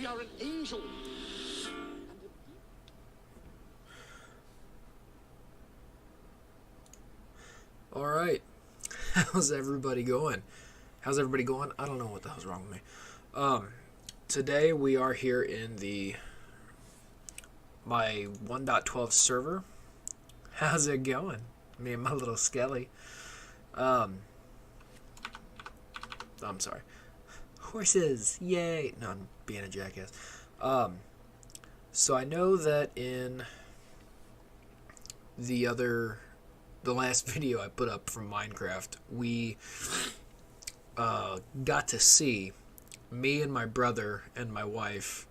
are an angel. Alright. How's everybody going? How's everybody going? I don't know what the hell's wrong with me. Today we are here in my 1.12 server. How's it going? Me and my little skelly. I'm sorry. Horses! Yay! No, I'm being a jackass. So I know that in the last video I put up from Minecraft, we got to see me and my brother and my wife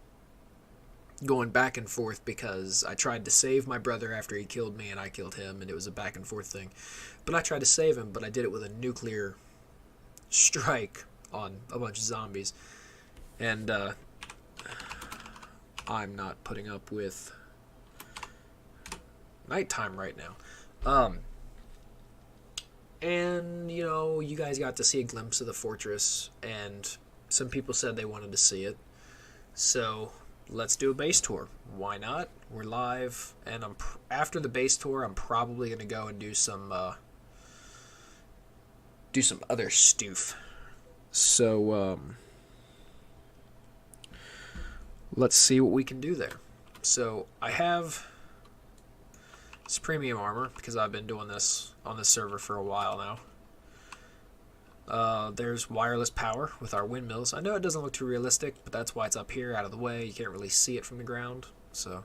going back and forth because I tried to save my brother after he killed me and I killed him, and it was a back and forth thing. But I tried to save him, but I did it with a nuclear strike on a bunch of zombies. And I'm not putting up with nighttime right now. And, you know, you guys got to see a glimpse of the fortress, and some people said they wanted to see it. So let's do a base tour. Why not? We're live, and after the base tour, I'm probably going to go and do some other stoof. So, let's see what we can do there. So, I have this premium armor, because I've been doing this on this server for a while now. There's wireless power with our windmills. I know it doesn't look too realistic, but that's why it's up here, out of the way. You can't really see it from the ground. So,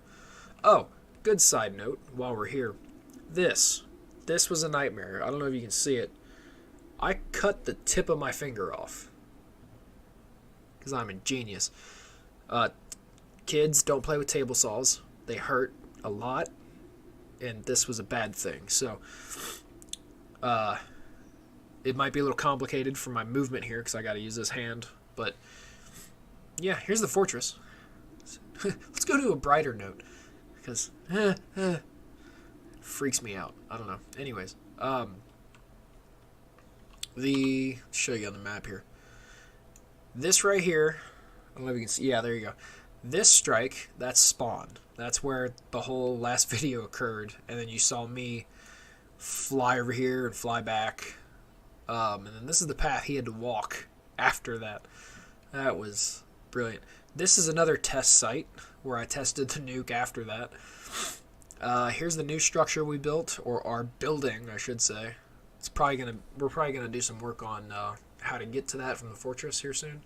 oh, good side note, while we're here. This was a nightmare. I don't know if you can see it. I cut the tip of my finger off, because I'm a genius. Kids, don't play with table saws. They hurt a lot, and this was a bad thing. So, it might be a little complicated for my movement here, because I got to use this hand. But, yeah, here's the fortress. Let's go to a brighter note, because it freaks me out. I don't know. Anyways, show you on the map here. This right here, I don't know if you can see. Yeah, there you go. This strike, that's spawn. That's where the whole last video occurred, and then you saw me fly over here and fly back. And then this is the path he had to walk after that. That was brilliant. This is another test site where I tested the nuke after that. Here's the new structure we built, or are building, I should say. We're probably gonna do some work on how to get to that from the fortress here soon.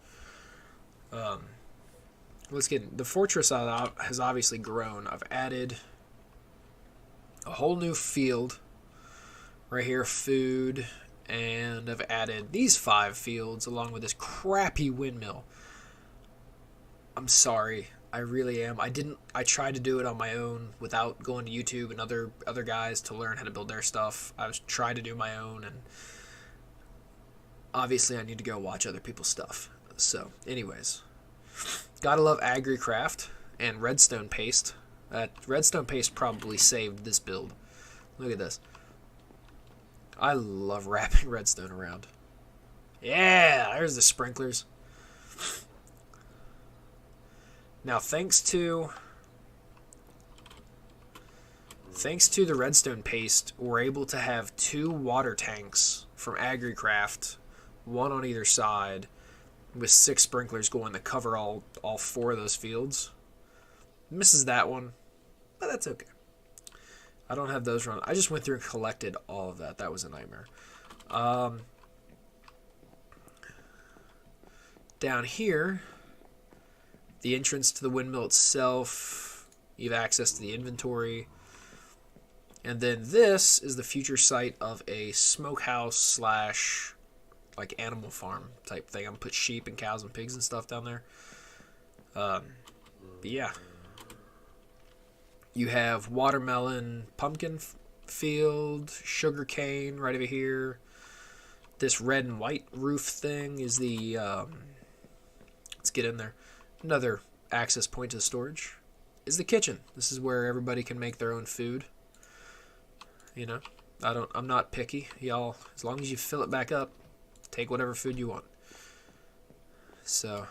Let's get the fortress has obviously grown. I've added a whole new field right here, food, and I've added these 5 fields along with this crappy windmill. I'm sorry, I really am. I tried to do it on my own without going to YouTube and other guys to learn how to build their stuff. I was trying to do my own, and obviously I need to go watch other people's stuff. So, anyways, gotta love AgriCraft and redstone paste. Redstone paste probably saved this build. Look at this. I love wrapping redstone around. Yeah, there's the sprinklers. Now, thanks to the redstone paste, we're able to have 2 water tanks from AgriCraft, one on either side, with 6 sprinklers going to cover all 4 of those fields. Misses that one, but that's okay. I don't have those run. I just went through and collected all of that. That was a nightmare. Down here, the entrance to the windmill itself, you have access to the inventory. And then this is the future site of a smokehouse / like animal farm type thing. I'm gonna put sheep and cows and pigs and stuff down there. But yeah. You have watermelon, pumpkin field, sugar cane right over here. This red and white roof thing is the let's get in there. Another access point to the storage is the kitchen. This is where everybody can make their own food. You know, I'm not picky, y'all. As long as you fill it back up, take whatever food you want. So,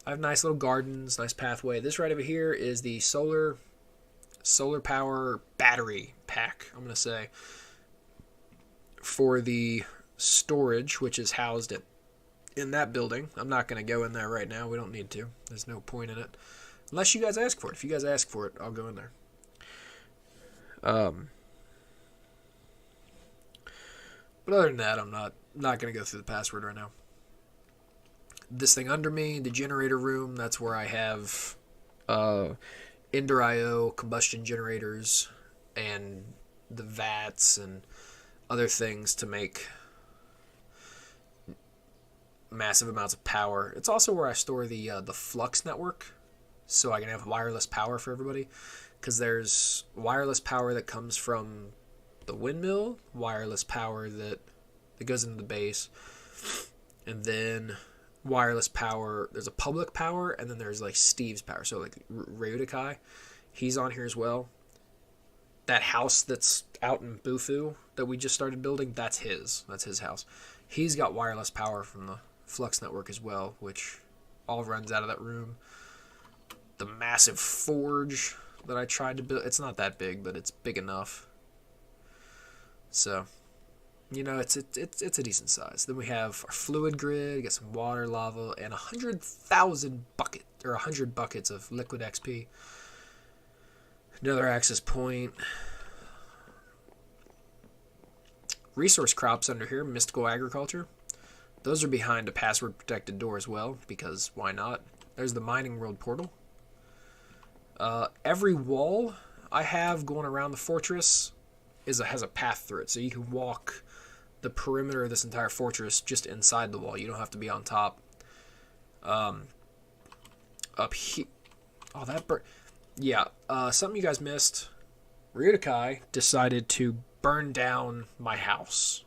I have nice little gardens, nice pathway. This right over here is the solar power battery pack, I'm going to say, for the storage, which is housed in that building. I'm not going to go in there right now. We don't need to. There's no point in it. Unless you guys ask for it. If you guys ask for it, I'll go in there. But other than that, I'm not going to go through the password right now. This thing under me, the generator room, that's where I have Ender IO, combustion generators, and the vats and other things to make massive amounts of power. It's also where I store the flux network, so I can have wireless power for everybody. Because there's wireless power that comes from the windmill, wireless power that goes into the base, and then wireless power. There's a public power, and then there's like Steve's power. So like Ryudakai, he's on here as well. That house that's out in Bufu that we just started building, that's his. That's his house. He's got wireless power from the Flux network as well, which all runs out of that room. The massive forge that I tried to build, it's not that big, but it's big enough. So, you know, it's a decent size. Then we have our fluid grid, get some water, lava, and 100,000 bucket or 100 buckets of liquid XP. Another access point. Resource crops under here, mystical agriculture. Those are behind a password protected door as well, because why not? There's the mining world portal. Every wall I have going around the fortress has a path through it, so you can walk the perimeter of this entire fortress just inside the wall. You don't have to be on top. Up here, oh that yeah. Something you guys missed. Ryudakai decided to burn down my house.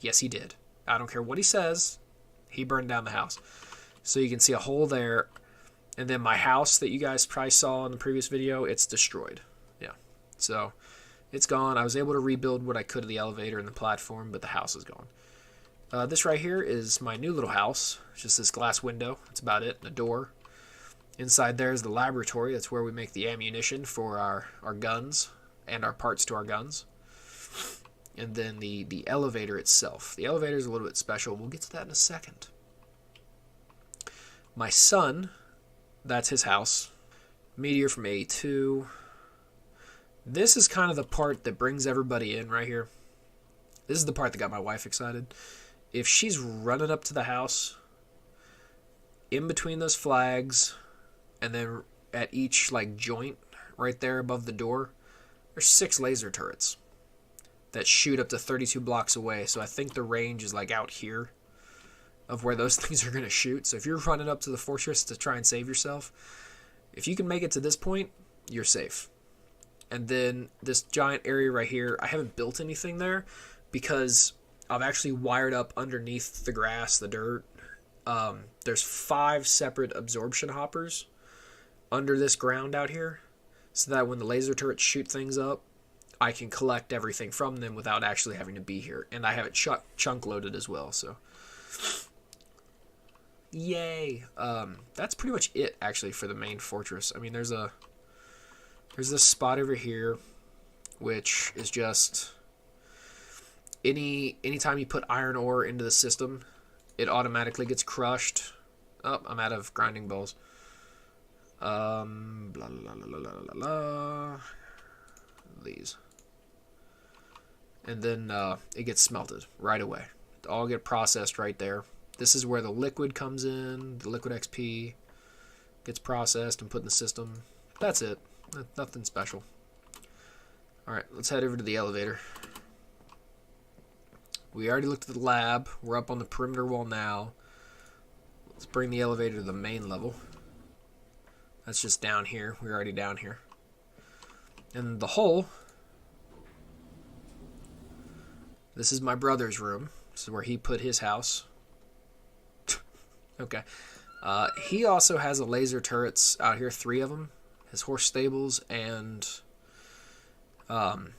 Yes, he did. I don't care what he says. He burned down the house. So you can see a hole there. And then my house that you guys probably saw in the previous video, it's destroyed. Yeah. So it's gone. I was able to rebuild what I could of the elevator and the platform, but the house is gone. This right here is my new little house. It's just this glass window. That's about it. And a door. Inside there is the laboratory. That's where we make the ammunition for our guns and our parts to our guns. And then the elevator itself. The elevator is a little bit special. We'll get to that in a second. My son, that's his house. Meteor from A2. This is kind of the part that brings everybody in right here. This is the part that got my wife excited. If she's running up to the house, in between those flags, and then at each like joint right there above the door, there's 6 laser turrets that shoot up to 32 blocks away. So I think the range is like out here of where those things are going to shoot. So if you're running up to the fortress to try and save yourself, if you can make it to this point, you're safe. And then this giant area right here, I haven't built anything there because I've actually wired up underneath the grass, the dirt. There's 5 separate absorption hoppers under this ground out here, so that when the laser turrets shoot things up, I can collect everything from them without actually having to be here. And I have it chunk loaded as well, so yay. That's pretty much it actually for the main fortress. I mean, there's this spot over here, which is just anytime you put iron ore into the system, it automatically gets crushed. Oh, I'm out of grinding balls. Blah, blah, blah, blah, blah, blah, blah. These. And then it gets smelted right away. It all get processed right there. This is where the liquid comes in. The liquid XP gets processed and put in the system. That's it. Nothing special. Alright, let's head over to the elevator. We already looked at the lab. We're up on the perimeter wall now. Let's bring the elevator to the main level. That's just down here. We're already down here. And the hole. This is my brother's room. This is where he put his house. Okay. He also has a laser turrets out here, 3 of them. His horse stables, and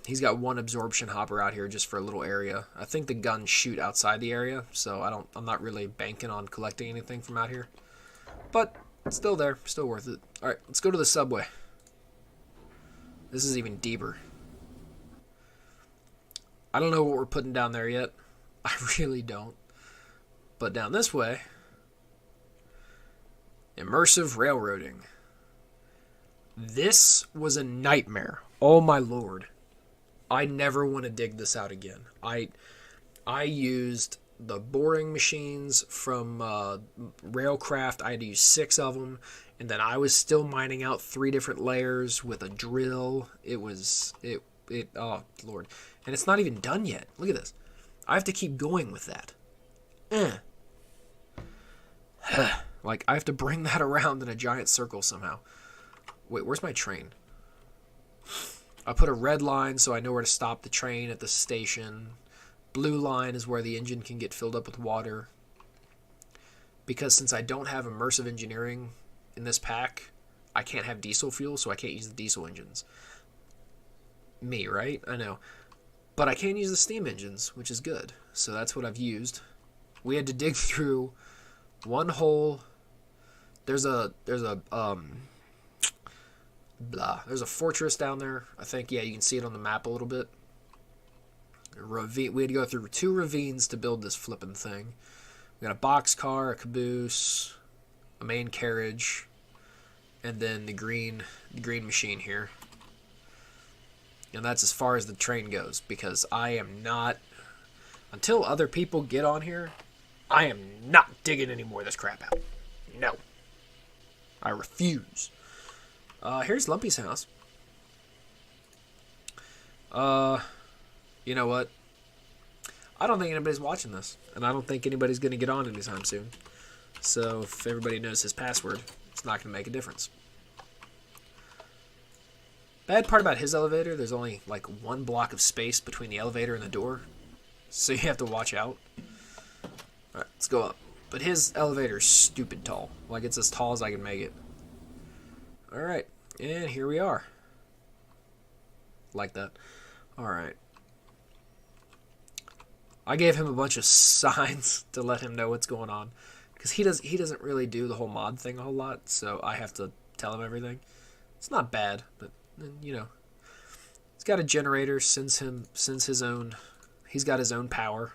he's got 1 absorption hopper out here just for a little area. I think the guns shoot outside the area, so I'm not really banking on collecting anything from out here. But still there, still worth it. Alright, let's go to the subway. This is even deeper. I don't know what we're putting down there yet. I really don't. But down this way, immersive railroading. This was a nightmare. Oh my lord. I never want to dig this out again. I used the boring machines from Railcraft. I had to use 6 of them, and then I was still mining out 3 different layers with a drill. Oh lord. And it's not even done yet. Look at this. I have to keep going with that. Like, I have to bring that around in a giant circle somehow. Wait, where's my train? I put a red line so I know where to stop the train at the station. Blue line is where the engine can get filled up with water. Because since I don't have immersive engineering in this pack, I can't have diesel fuel, so I can't use the diesel engines. Me, right? I know. But I can use the steam engines, which is good. So that's what I've used. We had to dig through one hole. There's a fortress down there. I think, yeah, you can see it on the map a little bit. We had to go through 2 ravines to build this flipping thing. We got a boxcar, a caboose, a main carriage, and then the green machine here. And that's as far as the train goes, because I am not, until other people get on here, I am not digging any more of this crap out. No. I refuse. Here's Lumpy's house. You know what? I don't think anybody's watching this, and I don't think anybody's going to get on anytime soon. So if everybody knows his password, it's not going to make a difference. Bad part about his elevator, there's only like 1 block of space between the elevator and the door, so you have to watch out. Alright, let's go up. But his elevator is stupid tall. Like, it's as tall as I can make it. Alright, and here we are. Like that. Alright. I gave him a bunch of signs to let him know what's going on. Because he doesn't really do the whole mod thing a whole lot, so I have to tell him everything. It's not bad, but, you know. He's got a generator, sends his own... He's got his own power.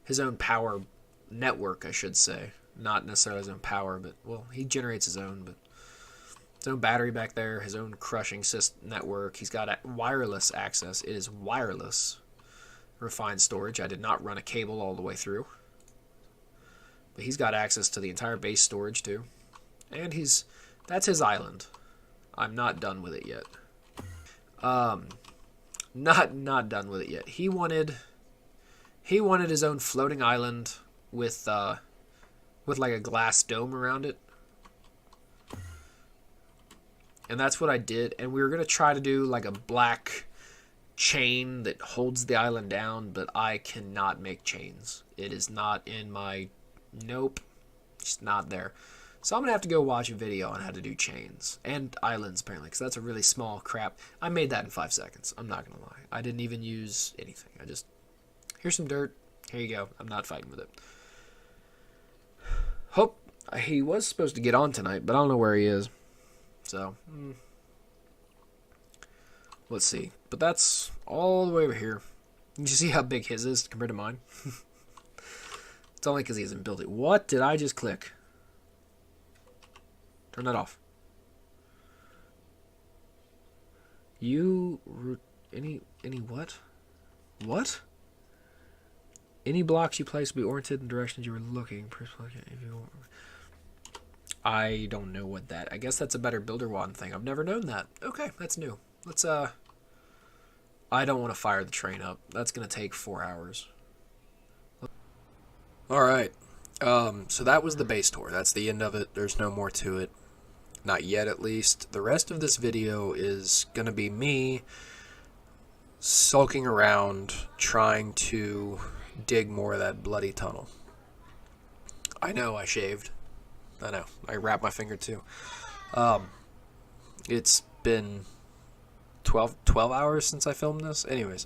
His own power network, I should say. Not necessarily his own power, but, well, he generates his own, but... His own battery back there, his own crushing system network. He's got wireless access. It is wireless. Refined storage. I did not run a cable all the way through. But he's got access to the entire base storage too. And that's his island. I'm not done with it yet. Not done with it yet. He wanted his own floating island with like a glass dome around it. And that's what I did. And we were going to try to do like a black chain that holds the island down, but I cannot make chains. It is not in my... Nope. It's not there. So I'm going to have to go watch a video on how to do chains. And islands, apparently, because that's a really small crap. I made that in 5 seconds. I'm not going to lie. I didn't even use anything. I just... Here's some dirt. Here you go. I'm not fighting with it. Hope... He was supposed to get on tonight, but I don't know where he is. So, let's see. But that's all the way over here. You see how big his is compared to mine? It's only because he hasn't built it. What did I just click? Turn that off. Any what? What? Any blocks you place will be oriented in directions you were looking. I don't know what that... I guess that's a better builder wand thing. I've never known that. Okay, that's new. Let's, I don't want to fire the train up. That's going to take 4 hours. Alright. So that was the base tour. That's the end of it. There's no more to it. Not yet, at least. The rest of this video is going to be me sulking around trying to dig more of that bloody tunnel. I know I shaved. I know. I wrapped my finger too. It's been 12 hours since I filmed this. Anyways.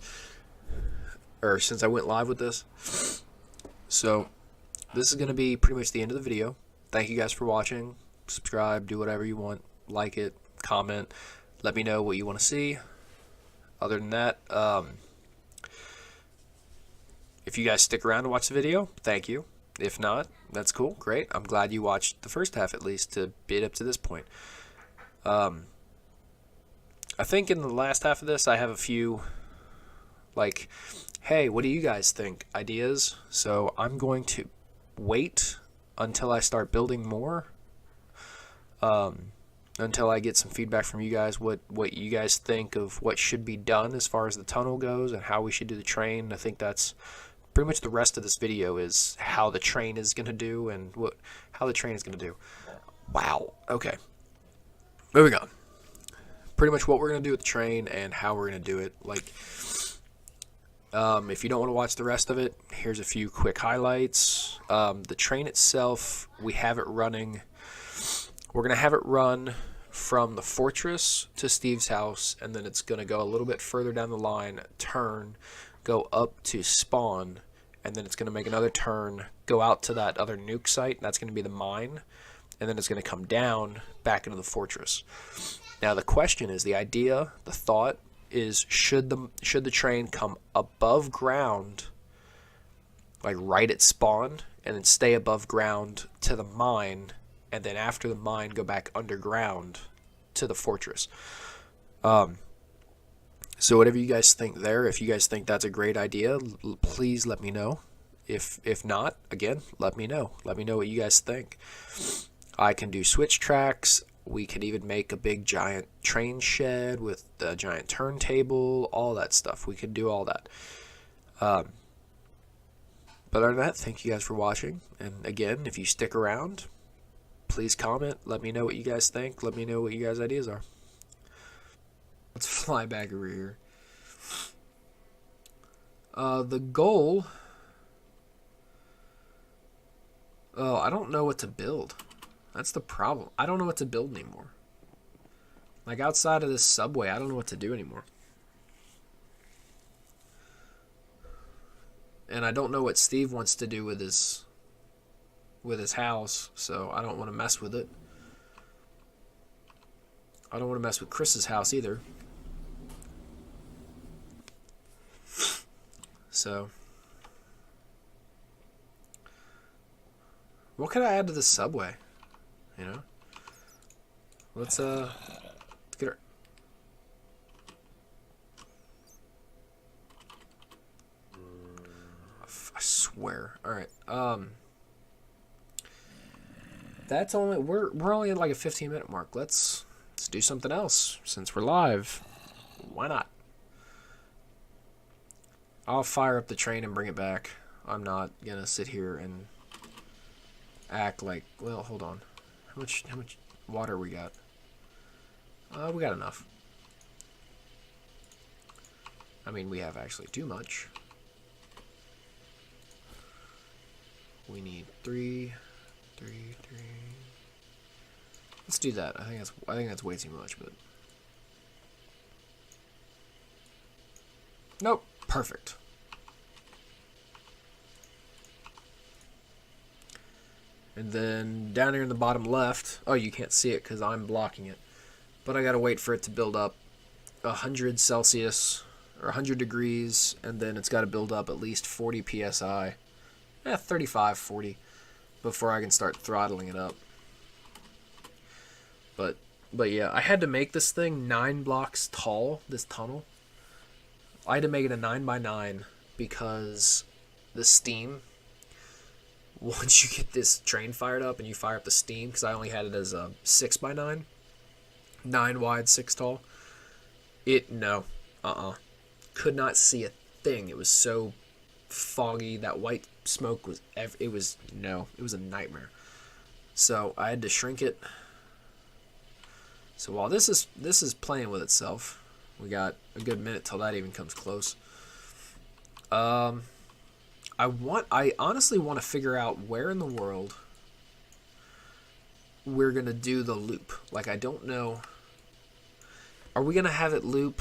Or since I went live with this. So, this is going to be pretty much the end of the video. thank you guys for watching. Subscribe, do whatever you want, like it, comment, let me know what you want to see. Other than that, if you guys stick around to watch the video, thank you. If not, that's cool, great. I'm glad you watched the first half at least to get up to this point. I think in the last half of this I have a few, like, hey, what do you guys think, ideas? So I'm going to wait until I start building more, until I get some feedback from you guys, what you guys think of what should be done as far as the tunnel goes and how we should do the train. I think that's pretty much the rest of this video is how the train is going to do and how the train is going to do. Wow. Okay. Moving on. Pretty much what we're going to do with the train and how we're going to do it. Like, if you don't want to watch the rest of it, here's a few quick highlights. The train itself, we have it running. We're going to have it run from the fortress to Steve's house, and then it's going to go a little bit further down the line, turn, go up to spawn, and then it's going to make another turn, go out to that other nuke site, and that's going to be the mine, and then it's going to come down back into the fortress. Now the question is, the idea, the thought is, should the train come above ground, like right at spawn, and then stay above ground to the mine, and then after the mine go back underground to the fortress. So whatever you guys think there, if you guys think that's a great idea, please let me know. If not, again, let me know. Let me know what you guys think. I can do switch tracks. We could even make a big giant train shed with a giant turntable, all that stuff. We could do all that. But other than that, thank you guys for watching. And again, if you stick around, please comment. Let me know what you guys think. Let me know what you guys' ideas are. Let's fly back over here. The goal... Oh, I don't know what to build. That's the problem. I don't know what to build anymore. Like, outside of this subway, I don't know what to do anymore. And I don't know what Steve wants to do with his house, so I don't want to mess with it. I don't want to mess with Chris's house either. So, what could I add to the subway? You know? Let's get her. I swear. Alright. That's only we're only at like a 15-minute mark. Let's do something else since we're live. Why not? I'll fire up the train and bring it back. I'm not gonna sit here and act like, well, hold on. How much water we got? We got enough. I mean, we have actually too much. We need three. Let's do that. I think that's way too much, but nope. Perfect. And then down here in the bottom left, oh, you can't see it because I'm blocking it, but I gotta wait for it to build up 100 Celsius or 100 degrees, and then it's got to build up at least 40 psi, 35, 40, before I can start throttling it up. But yeah, I had to make this thing 9 blocks tall, this tunnel. I had to make it a 9x9 because the steam, once you get this train fired up and you fire up the steam, because I only had it as a 6x9, 9 wide, 6 tall, could not see a thing. It was so foggy. That white smoke was, it was a nightmare. So I had to shrink it. So while this is playing with itself, we got a good minute till that even comes close. I honestly want to figure out where in the world we're gonna do the loop. Like, I don't know. Are we gonna have it loop?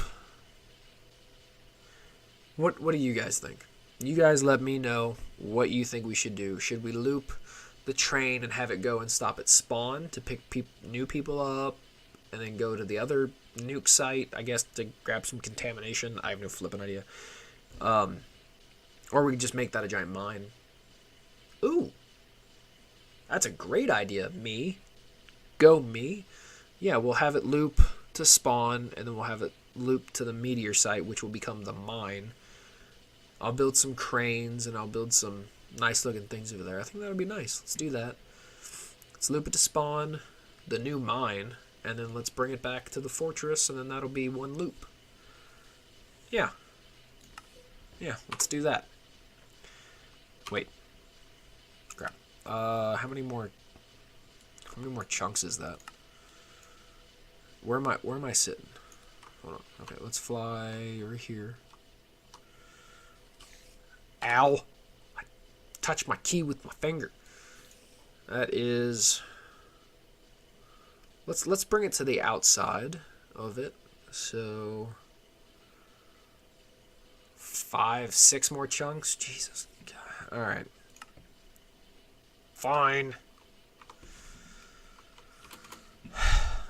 What do you guys think? You guys let me know what you think we should do. Should we loop the train and have it go and stop at spawn to pick new people up, and then go to the other nuke site, I guess, to grab some contamination. I have no flipping idea. Or we could just make that a giant mine. Ooh. That's a great idea, me. Go me. Yeah, we'll have it loop to spawn, and then we'll have it loop to the meteor site, which will become the mine. I'll build some cranes, and I'll build some nice looking things over there. I think that would be nice. Let's do that. Let's loop it to spawn the new mine, and then let's bring it back to the fortress, and then that'll be one loop. Yeah. Yeah, let's do that. Wait. Crap. How many more chunks is that? Where am I sitting? Hold on. Okay, let's fly over here. Ow! I touched my key with my finger. That is. Let's bring it to the outside of it. So 5, 6 more chunks. Jesus. All right. Fine.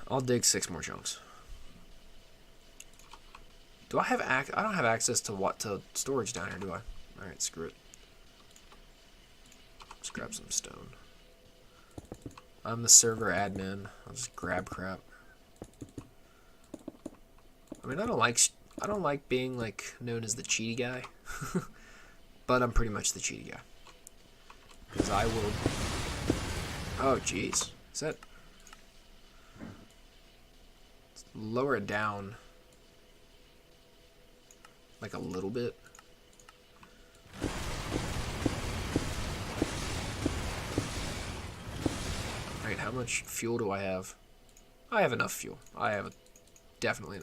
I'll dig 6 more chunks. Do I have I don't have access to storage down here, do I? All right, screw it. Let's grab some stone. I'm the server admin. I'll just grab crap. I mean, I don't like being like known as the cheaty guy, but I'm pretty much the cheaty guy. Because I will. Oh, jeez. Is that? Lower it down. Like a little bit. Alright, how much fuel do I have? I have enough fuel. I have definitely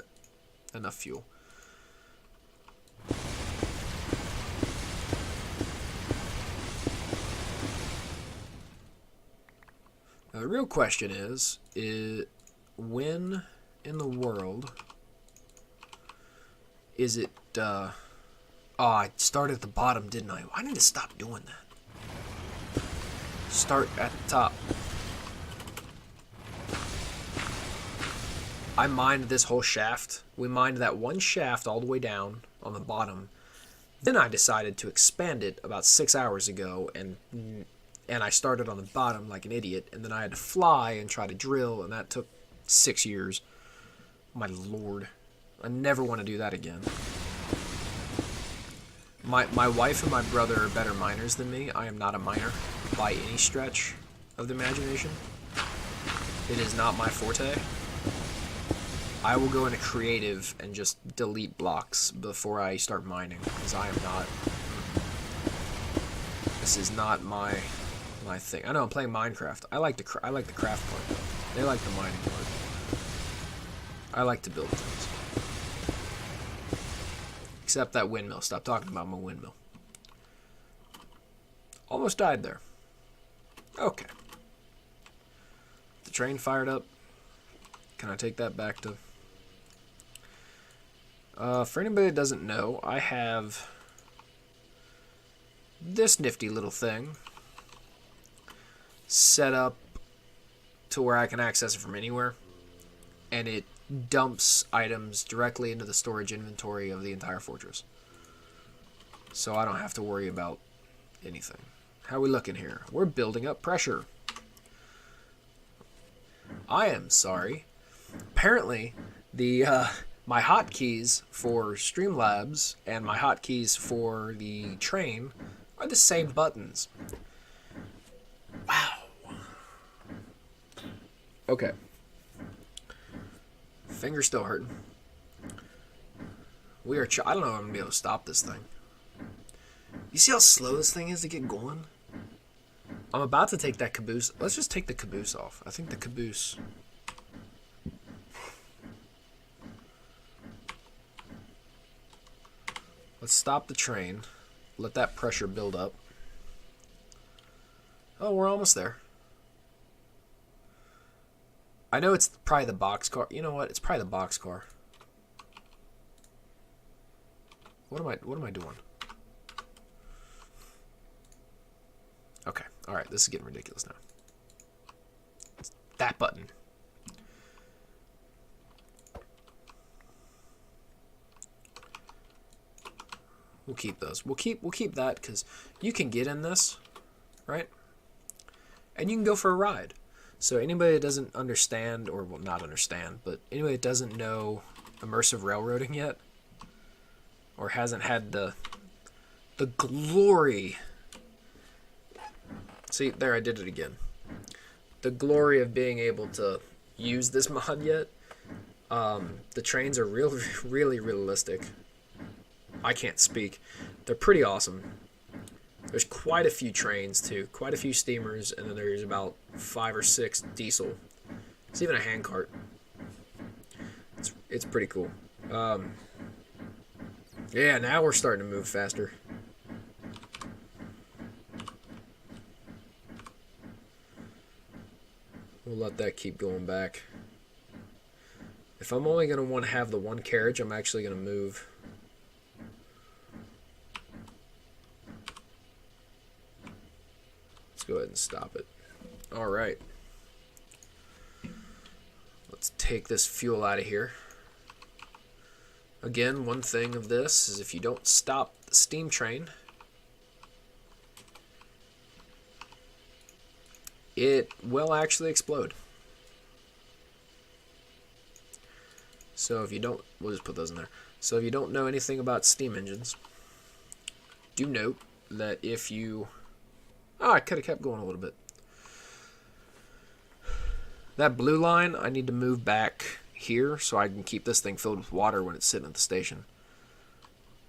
enough fuel. Now the real question is when in the world is it, oh, I started at the bottom, didn't I? I need to stop doing that. Start at the top. I mined this whole shaft. We mined that one shaft all the way down on the bottom. Then I decided to expand it about 6 hours ago, and I started on the bottom like an idiot, and then I had to fly and try to drill, and that took 6 years. My lord. I never want to do that again. My wife and my brother are better miners than me. I am not a miner by any stretch of the imagination. It is not my forte. I will go into creative and just delete blocks before I start mining, because I am not. This is not my thing. I know I'm playing Minecraft. I like the craft part though. They like the mining part. I like to build things. Except that windmill. Stop talking about my windmill. Almost died there. Okay. The train fired up. Can I take that back to... for anybody that doesn't know, I have this nifty little thing set up to where I can access it from anywhere, and it dumps items directly into the storage inventory of the entire fortress. So I don't have to worry about anything. How are we looking here? We're building up pressure. I am sorry. Apparently, the my hotkeys for Streamlabs and my hotkeys for the train are the same buttons. Wow. Okay. Finger's still hurting. We are. I don't know if I'm gonna be able to stop this thing. You see how slow this thing is to get going? I'm about to take that caboose. Let's just take the caboose off. I think the caboose. Let's stop the train. Let that pressure build up. Oh, we're almost there. I know it's probably the boxcar. You know what? It's probably the boxcar. What am I doing? Okay, Alright, this is getting ridiculous now. That button. We'll keep those. We'll keep that because you can get in this, right? And you can go for a ride. So anybody that doesn't understand, or well, not understand, but anybody that doesn't know immersive railroading yet, or hasn't had the glory. See, there, I did it again. The glory of being able to use this mod yet. The trains are really realistic. I can't speak. They're pretty awesome. There's quite a few trains too, quite a few steamers, and then there's about 5 or 6 diesel. It's even a handcart. It's pretty cool. Yeah, now we're starting to move faster. We'll let that keep going back. If I'm only going to want to have the one carriage, I'm actually going to move. Let's go ahead and stop it. Alright. Let's take this fuel out of here. Again, one thing of this is if you don't stop the steam train, it will actually explode. So if you don't, we'll just put those in there. So if you don't know anything about steam engines, do note that if you... Oh, I could have kept going a little bit. That blue line, I need to move back here so I can keep this thing filled with water when it's sitting at the station.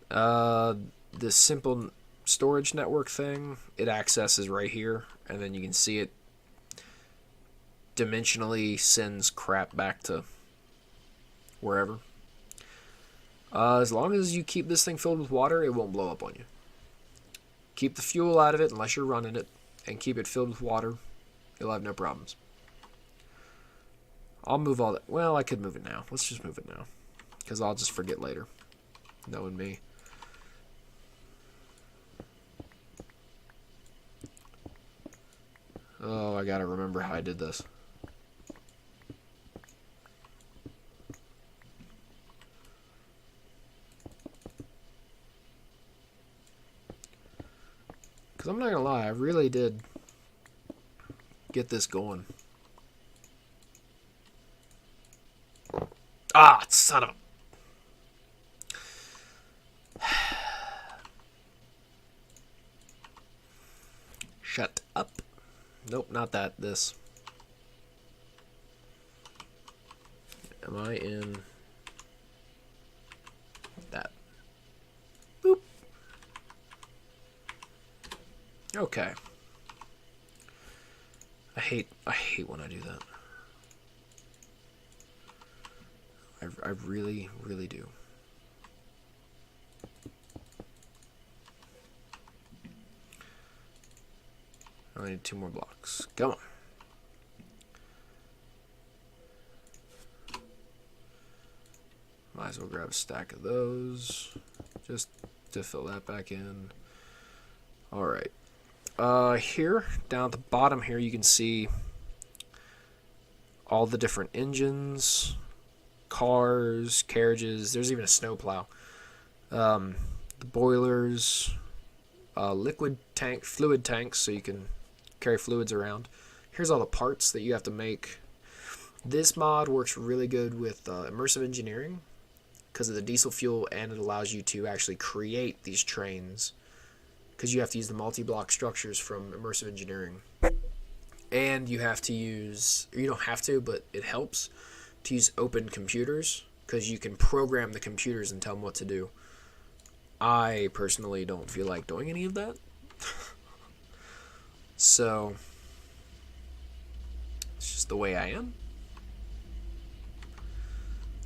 This simple storage network thing, it accesses right here, and then you can see it dimensionally sends crap back to wherever. As long as you keep this thing filled with water, it won't blow up on you. Keep the fuel out of it unless you're running it, and keep it filled with water. You'll have no problems. I'll move all that. Well, I could move it now. Let's just move it now, because I'll just forget later, knowing me. Oh, I gotta remember how I did this. Because I'm not gonna lie, I really did get this going. Ah, son of a... Shut up. Nope, not that. This. Am I in... that? Boop. Okay. I hate when I do that. I really do. I need 2 more blocks. Come on. Might as well grab a stack of those just to fill that back in. Alright. Here, down at the bottom here, you can see all the different engines, cars, carriages. There's even a snowplow. The boilers, liquid tank, fluid tanks, so you can carry fluids around. Here's all the parts that you have to make. This mod works really good with immersive engineering because of the diesel fuel, and it allows you to actually create these trains because you have to use the multi-block structures from immersive engineering. And you have to use, or you don't have to, but it helps to use open computers because you can program the computers and tell them what to do. I personally don't feel like doing any of that. So, it's just the way I am.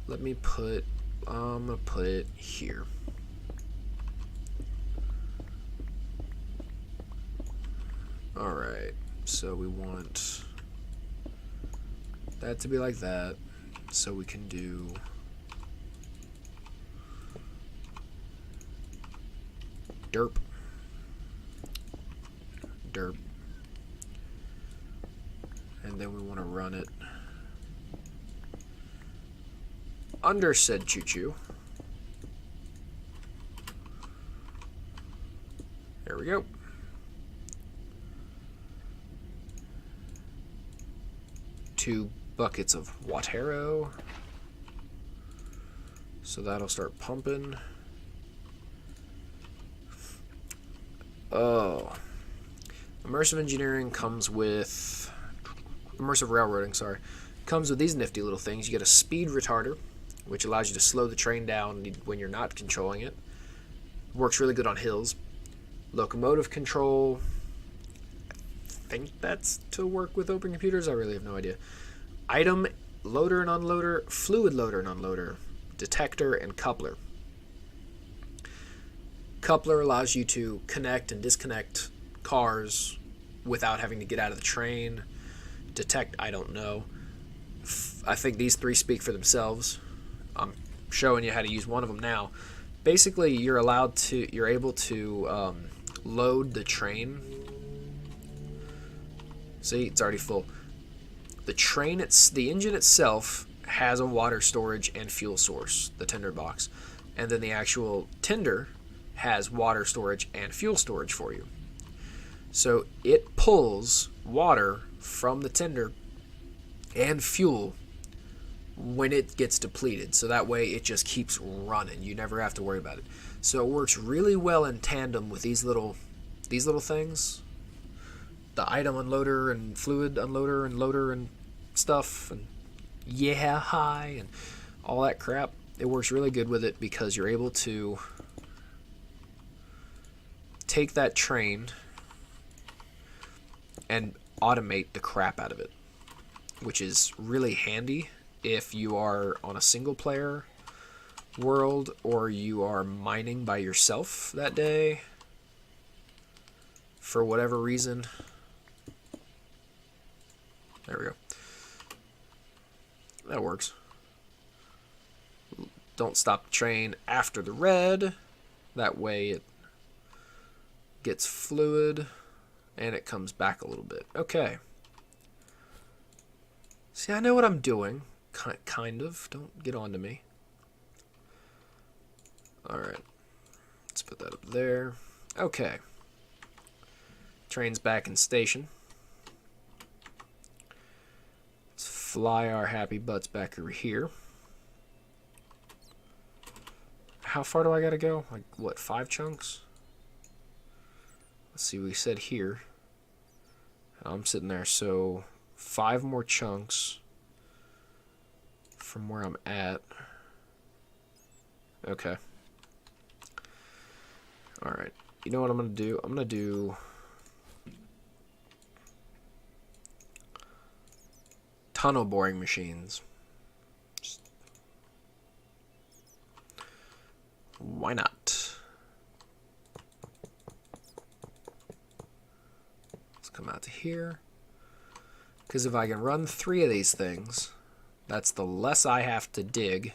Let me put, I'm going to put it here. Alright, so we want that to be like that, so we can do derp, derp, then we want to run it under said choo-choo. There we go. Two buckets of water. So that'll start pumping. Oh. Immersive engineering comes with... Immersive railroading, sorry. Comes with these nifty little things. You get a speed retarder, which allows you to slow the train down when you're not controlling it. Works really good on hills. Locomotive control. I think that's to work with open computers. I really have no idea. Item loader and unloader, fluid loader and unloader, detector, and coupler. Coupler allows you to connect and disconnect cars without having to get out of the train. Detect, I don't know. I think these three speak for themselves. I'm showing you how to use one of them now. Basically, you're able to load the train. See, it's already full. The engine itself has a water storage and fuel source, the tinder box, and then the actual tinder has water storage and fuel storage for you. So it pulls water from the tinder and fuel when it gets depleted, so that way it just keeps running. You never have to worry about it. So it works really well in tandem with these little things, the item unloader and fluid unloader and loader and stuff, and high and all that crap. It works really good with it because you're able to take that train and automate the crap out of it, which is really handy if you are on a single player world or you are mining by yourself that day for whatever reason. There we go. That works. Don't stop the train after the red. That way it gets fluid and it comes back a little bit. Okay. See, I know what I'm doing. Kind of. Don't get on to me. Alright. Let's put that up there. Okay. Train's back in station. Let's fly our happy butts back over here. How far do I gotta go? Like, what, 5 chunks? Let's see, we said here. I'm sitting there, so 5 more chunks from where I'm at. Okay. Alright. You know what I'm going to do? I'm going to do tunnel boring machines. Just, why not? Let's come out to here. Because if I can run 3 of these things, that's the less I have to dig.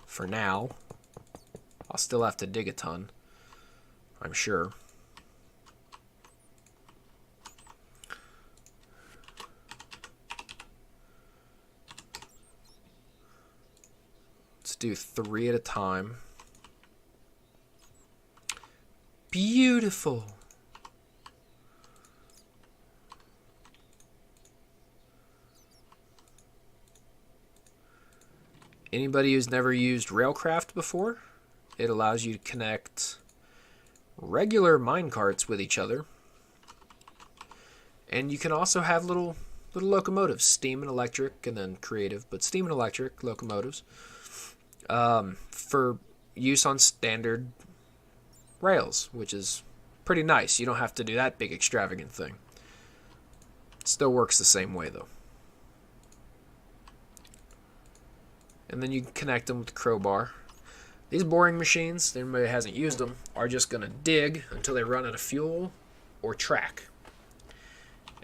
For now. I'll still have to dig a ton, I'm sure. Let's do 3 at a time. Beautiful. Anybody who's never used Railcraft before, it allows you to connect regular minecarts with each other. And you can also have little locomotives, steam and electric, and then creative, but steam and electric locomotives for use on standard rails, which is pretty nice. You don't have to do that big extravagant thing. It still works the same way though. And then you can connect them with the crowbar. These boring machines, if anybody hasn't used them, are just going to dig until they run out of fuel or track.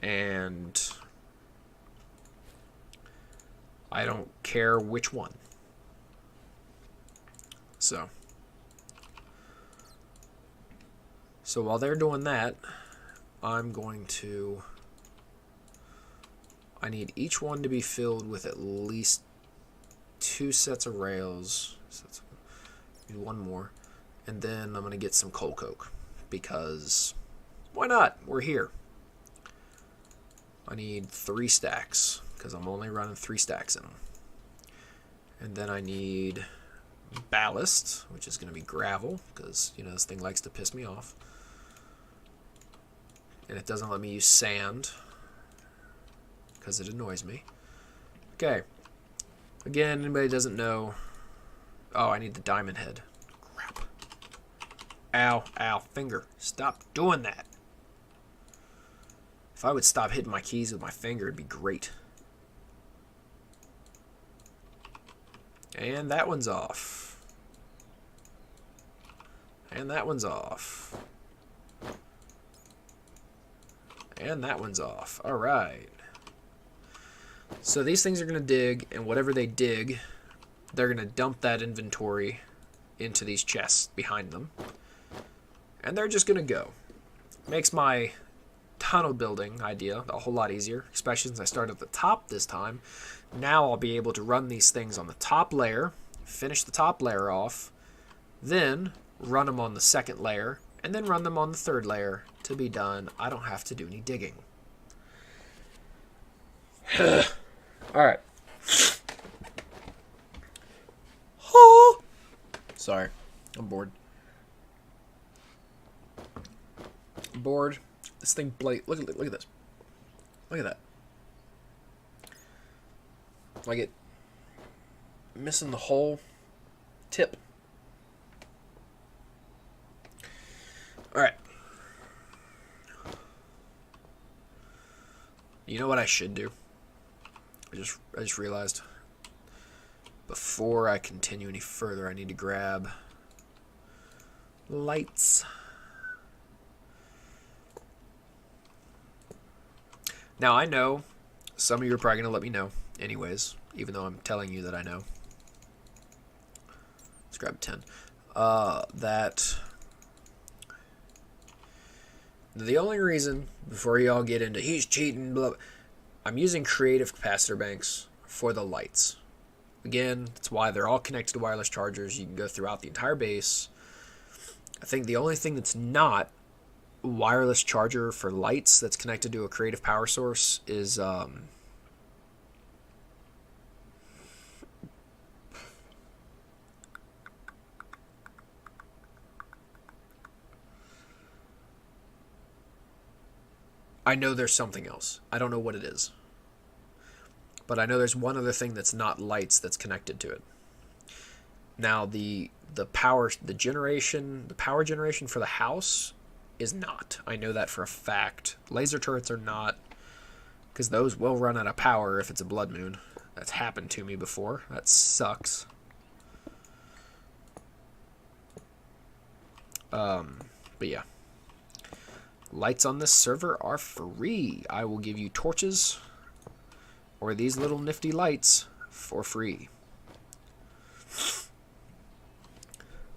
And I don't care which one. So So while they're doing that, I'm going to... I need each one to be filled with at least 2 sets of rails. Maybe one more. And then I'm going to get some coal coke. Because why not? We're here. I need 3 stacks. Because I'm only running 3 stacks in them. And then I need ballast, which is going to be gravel. Because, you know, this thing likes to piss me off. And it doesn't let me use sand. Because it annoys me. Okay. Again, anybody doesn't know... Oh, I need the diamond head. Crap. Ow, ow, finger. Stop doing that. If I would stop hitting my keys with my finger, it'd be great. And that one's off. And that one's off. And that one's off. Alright. So these things are going to dig, and whatever they dig, they're going to dump that inventory into these chests behind them. And they're just going to go. Makes my tunnel building idea a whole lot easier, especially since I started at the top this time. Now I'll be able to run these things on the top layer, finish the top layer off, then run them on the second layer, and then run them on the third layer to be done. I don't have to do any digging. Alright. Oh. Sorry. I'm bored. I'm bored. This thing look at this. Look at that. Like it missing the whole tip. Alright. You know what I should do? I just realized before I continue any further, I need to grab lights. Now I know some of you are probably going to let me know anyways, even though I'm telling you that I know. Let's grab 10. That the only reason, before y'all get into he's cheating, blah, I'm using creative capacitor banks for the lights. Again, that's why they're all connected to wireless chargers. You can go throughout the entire base. I think the only thing that's not a wireless charger for lights that's connected to a creative power source is I know there's something else. I don't know what it is. But I know there's one other thing that's not lights that's connected to it. Now the power generation for the house is not. I know that for a fact. Laser turrets are not, because those will run out of power if it's a blood moon. That's happened to me before. That sucks. But yeah. Lights on this server are free. I will give you torches or these little nifty lights for free.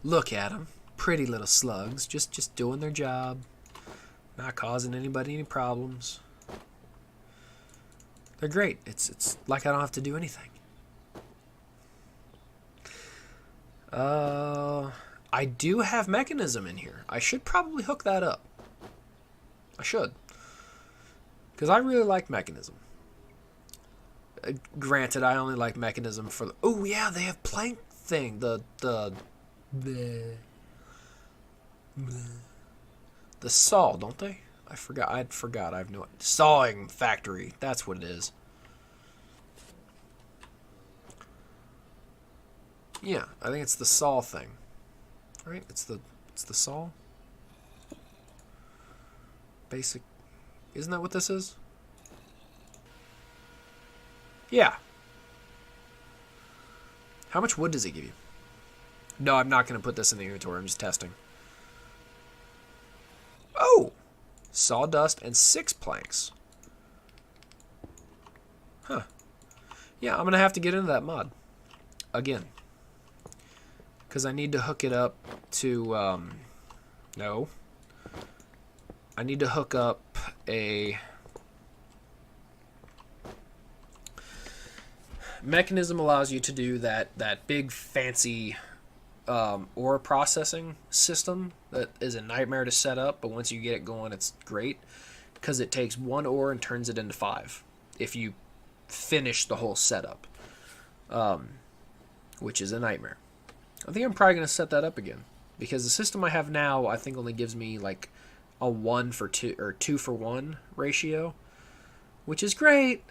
Look at them. Pretty little slugs. Just doing their job. Not causing anybody any problems. They're great. It's like I don't have to do anything. I do have mechanism in here. I should probably hook that up. I should. Because I really like mechanism. Granted, I only like mechanism for the... Oh, yeah, they have plank thing. The saw, don't they? I forgot. I have no... Sawing factory. That's what it is. Yeah, I think it's the saw thing. Right? It's the saw. Basic. Isn't that what this is? Yeah. How much wood does it give you? No, I'm not going to put this in the inventory. I'm just testing. Oh! Sawdust and 6 planks. Huh. Yeah, I'm going to have to get into that mod. Again. Because I need to hook it up to... No. I need to hook up a mechanism allows you to do that big fancy ore processing system that is a nightmare to set up, but once you get it going, it's great because it takes one ore and turns it into 5 if you finish the whole setup, which is a nightmare. I think I'm probably going to set that up again because the system I have now I think only gives me like a 1 for 2 or 2 for 1 ratio, which is great,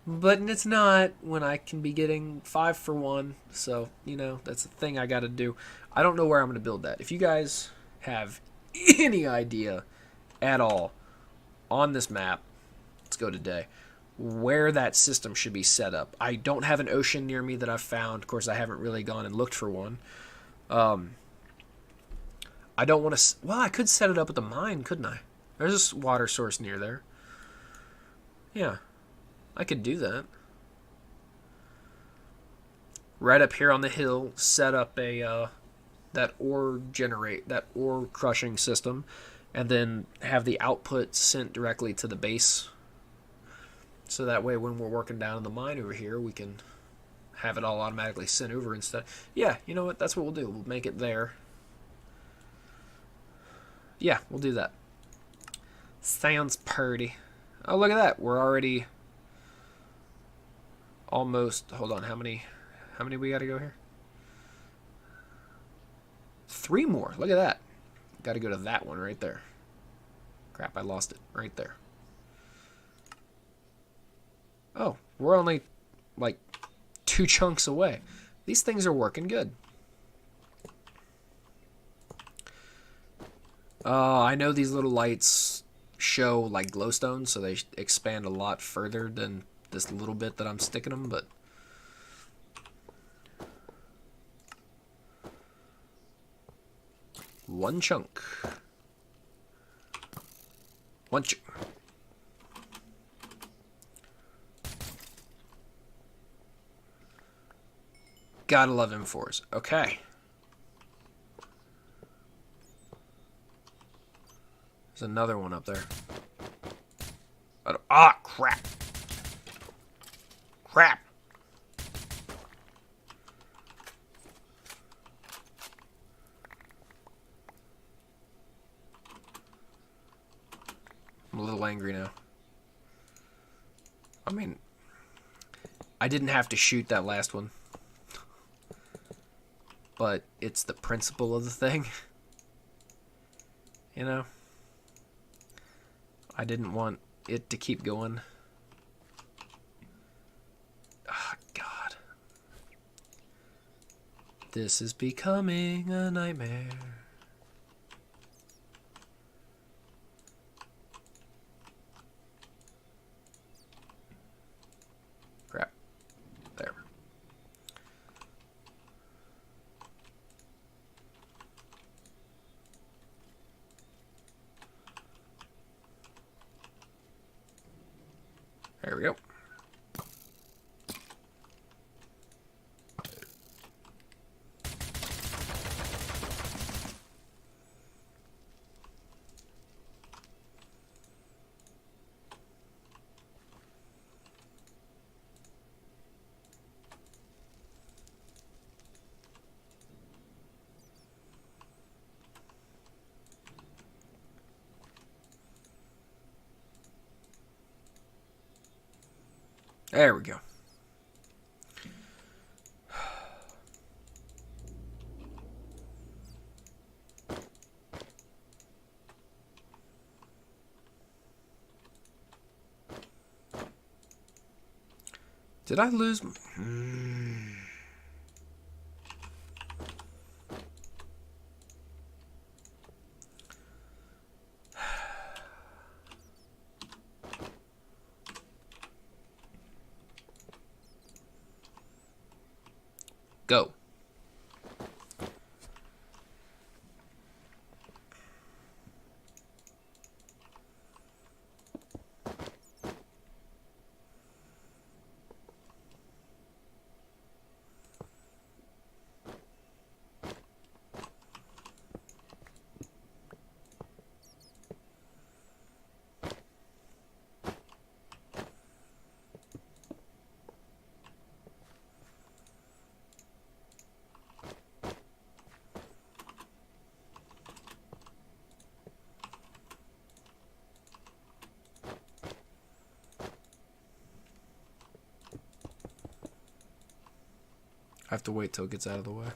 but it's not when I can be getting 5 for 1. So, you know, that's the thing I got to do. I don't know where I'm going to build that. If you guys have any idea at all on this map, let's go today, where that system should be set up. I don't have an ocean near me that I've found. Of course, I haven't really gone and looked for one. I don't want to... Well, I could set it up at the mine, couldn't I? There's a water source near there. Yeah, I could do that. Right up here on the hill, set up a that ore crushing system, and then have the output sent directly to the base. So that way, when we're working down in the mine over here, we can have it all automatically sent over instead. Yeah, you know what? That's what we'll do. We'll make it there. Yeah, we'll do that. Sounds pretty. Oh, look at that. We're already almost... Hold on. How many we got to go here? 3 more. Look at that. Got to go to that one right there. Crap, I lost it. Right there. Oh, we're only like 2 chunks away. These things are working good. I know these little lights show like glowstones, so they expand a lot further than this little bit that I'm sticking them, but... One chunk. One chunk. Gotta love M4s. Okay. There's another one up there. Ah, crap. Crap. I'm a little angry now. I mean, I didn't have to shoot that last one. But it's the principle of the thing. You know? I didn't want it to keep going. Ah, God. This is becoming a nightmare. Crap. There. There we go. There we go. Did I lose? Go. have to wait till it gets out of the way.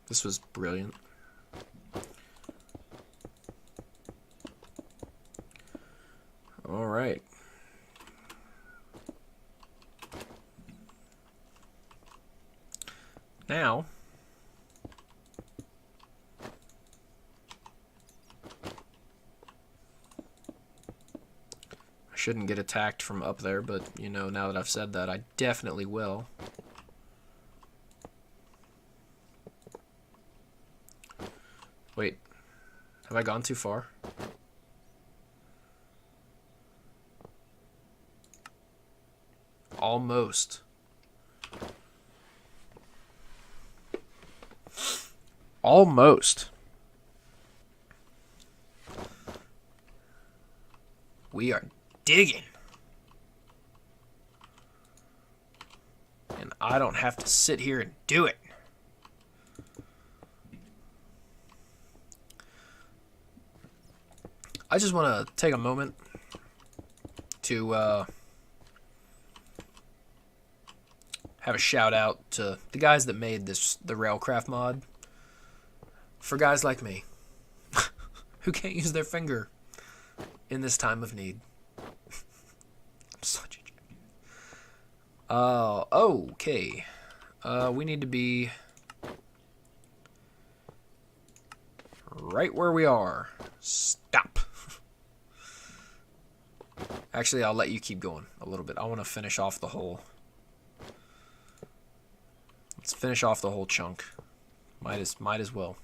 This was brilliant. All right. Now, I shouldn't get attacked from up there, but, you know, now that I've said that, I definitely will. Wait, have I gone too far? Almost. Almost. We are digging. And I don't have to sit here and do it. I just want to take a moment to have a shout out to the guys that made the Railcraft mod. For guys like me who can't use their finger in this time of need. I'm such a jerk. Okay. We need to be right where we are. Stop. Actually, I'll let you keep going a little bit. I want to finish off the whole. Let's finish off the whole chunk. Might as well.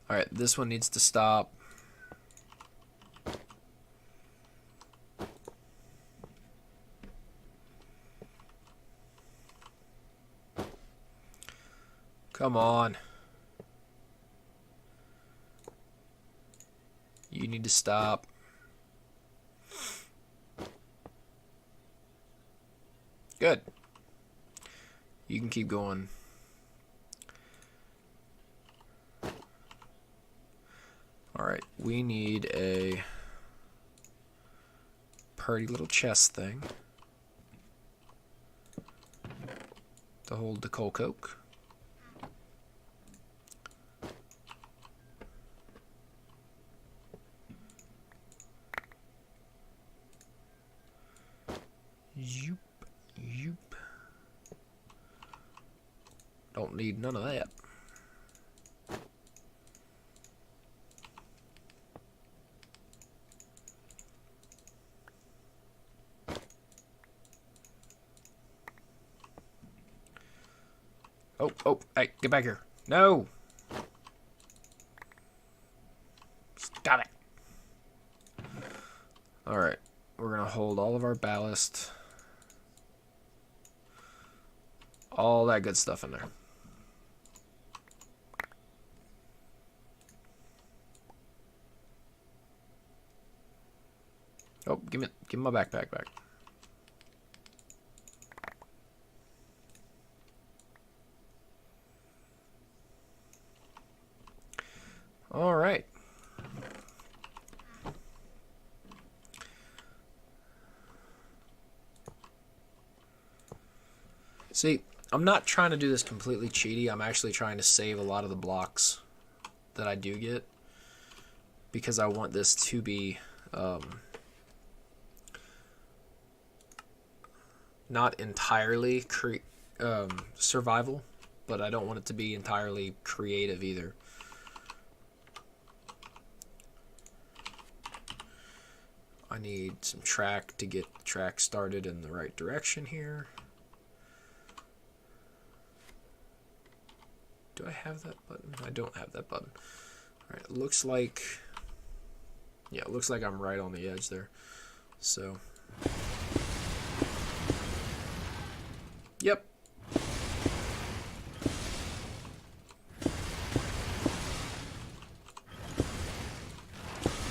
Alright, this one needs to stop. Come on. You need to stop. Good. You can keep going. Alright, we need a pretty little chest thing to hold the coal coke. Yoop, yoop. Don't need none of that. Oh, hey, get back here. No! Stop it. Alright, we're gonna hold all of our ballast. All that good stuff in there. Oh, give me my backpack back. All right. See, I'm not trying to do this completely cheaty. I'm actually trying to save a lot of the blocks that I do get because I want this to be not entirely survival, but I don't want it to be entirely creative either. I need some track to get the track started in the right direction here. Do I have that button? I don't have that button. Alright, it looks like... Yeah, it looks like I'm right on the edge there. So... Yep.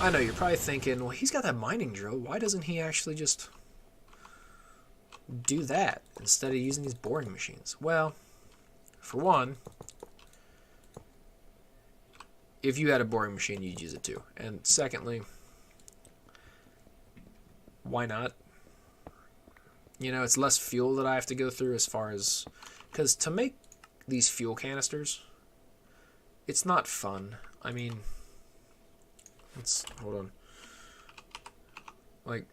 I know, you're probably thinking, well, he's got that mining drill. Why doesn't he actually just do that instead of using these boring machines? Well, for one, if you had a boring machine, you'd use it too. And secondly, why not? You know, it's less fuel that I have to go through as far as... Because to make these fuel canisters, it's not fun. I mean, let's... Hold on. Like...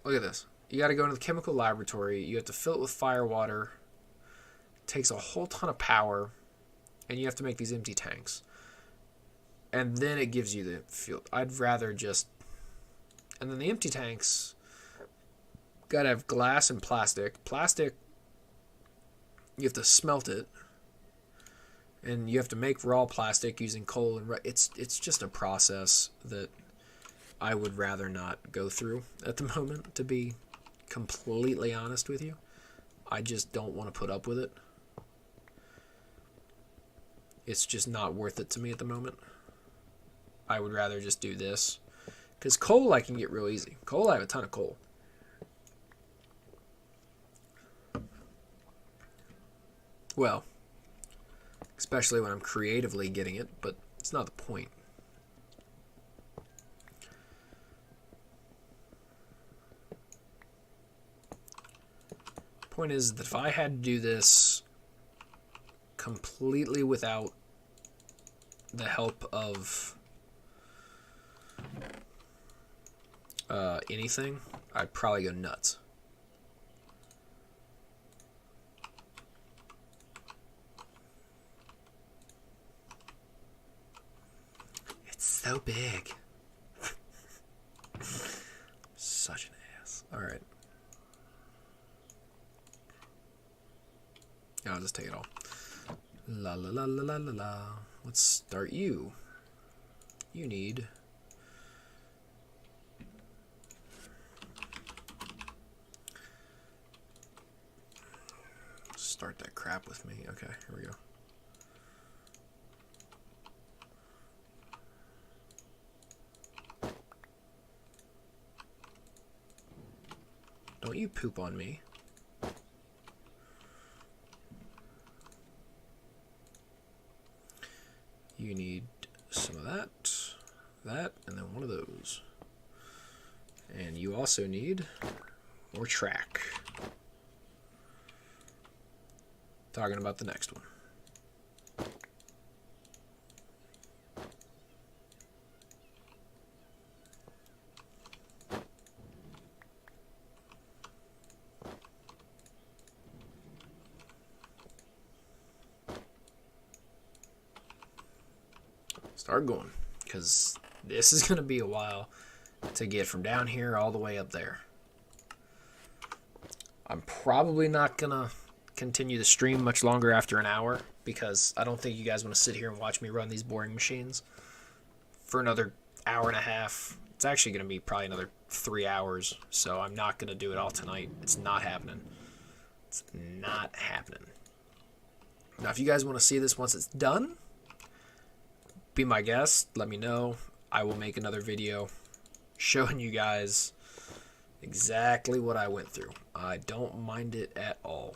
Look at this. You got to go into the chemical laboratory. You have to fill it with fire water. It takes a whole ton of power. And you have to make these empty tanks. And then it gives you the fuel. I'd rather just... And then the empty tanks... Got to have glass and plastic. Plastic, you have to smelt it. And you have to make raw plastic using coal. And it's just a process that I would rather not go through at the moment, to be completely honest with you. I just don't want to put up with it. It's just not worth it to me at the moment. I would rather just do this. Because coal I can get real easy. Coal, I have a ton of coal. Well, especially when I'm creatively getting it, but it's not the point. Point is that if I had to do this completely without the help of anything, I'd probably go nuts. It's so big. Such an ass. Alright. I'll just take it all. La la la la la la la. Let's start you. You need... Start that crap with me. Okay, here we go. Don't you poop on me. You need some of that, and then one of those. And you also need more track. Talking about the next one. Start going, because this is going to be a while to get from down here all the way up there. I'm probably not going to continue the stream much longer after an hour, because I don't think you guys want to sit here and watch me run these boring machines for another hour and a half. It's actually going to be probably another 3 hours, so I'm not going to do it all tonight. It's not happening. It's not happening. Now, if you guys want to see this once it's done, be my guest. Let me know. I will make another video showing you guys exactly what I went through. I don't mind it at all.